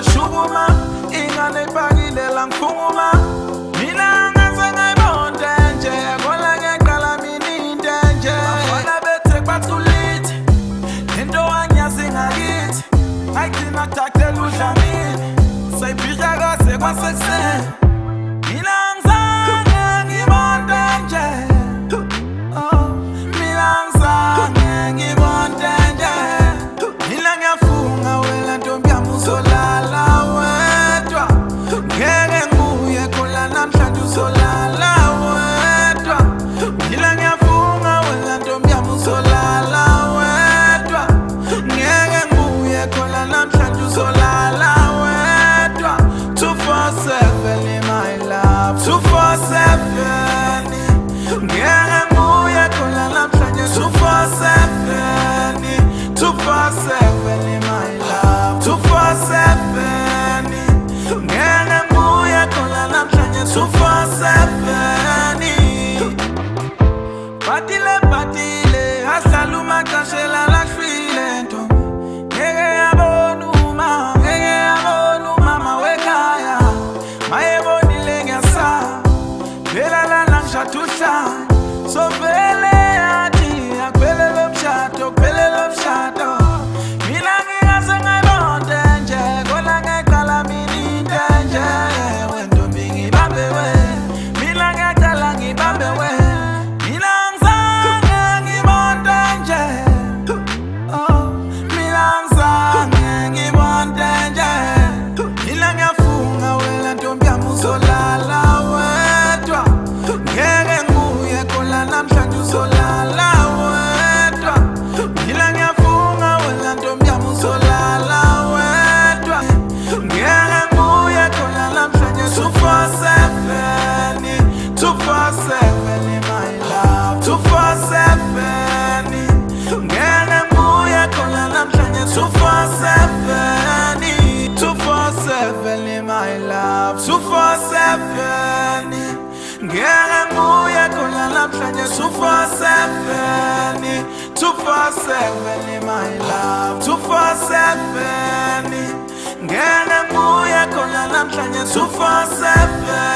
shukuma ingane ipakile la ngifuma mina ngaze ngayibonde nje kola ngeqala mina into nje bafana bethe bathulithi into wanyazi ngakithi ayigcina takela udlamini sayibhija kaze kwasekuseni mina ngizange ngibonde nje mina ngizange ngibonde nje mina ngiyafunga wena ntombi yami uzolala wedwa ngeke nguye khola namhlanje uzolala wedwa mina ngiyafunga wena ntombi yami uzolala wedwa ngeke nguye khola namhlanje uzolala wedwa 247 in my love 247 ngeke nguye khola namhlanje 247 247 in my love 247 ngeke nguye khola namhlanje 247 Batile ahlala umaxashela lahlwile ntombi ngeke yabona umama wekhaya mayebonile ngiyasaba phela lana ngishada uhlanga so vele yathi akuphelele umshado mina ngingase ngayibonde nje kola ngeqala mina into nje wentombi ngibambe we mina ngiyaqala ngibambe we mina ngizange ngibonde nje mina ngizange ngibonde nje mina ngiyafunga wena ntombi yami uzolala wedwa ngeke nguye khola namhlanje uzolala wedwa mina ngiyafunga wena ntombi yami uzolala wedwa ngeke nguye khola namhlanje 247 in my love 247 ngeke nguye khola namhlanje 247 in my love 247 ngeke nguye khola namhlanje 247 in my love 247 ngeke nguye khola namhlanje 247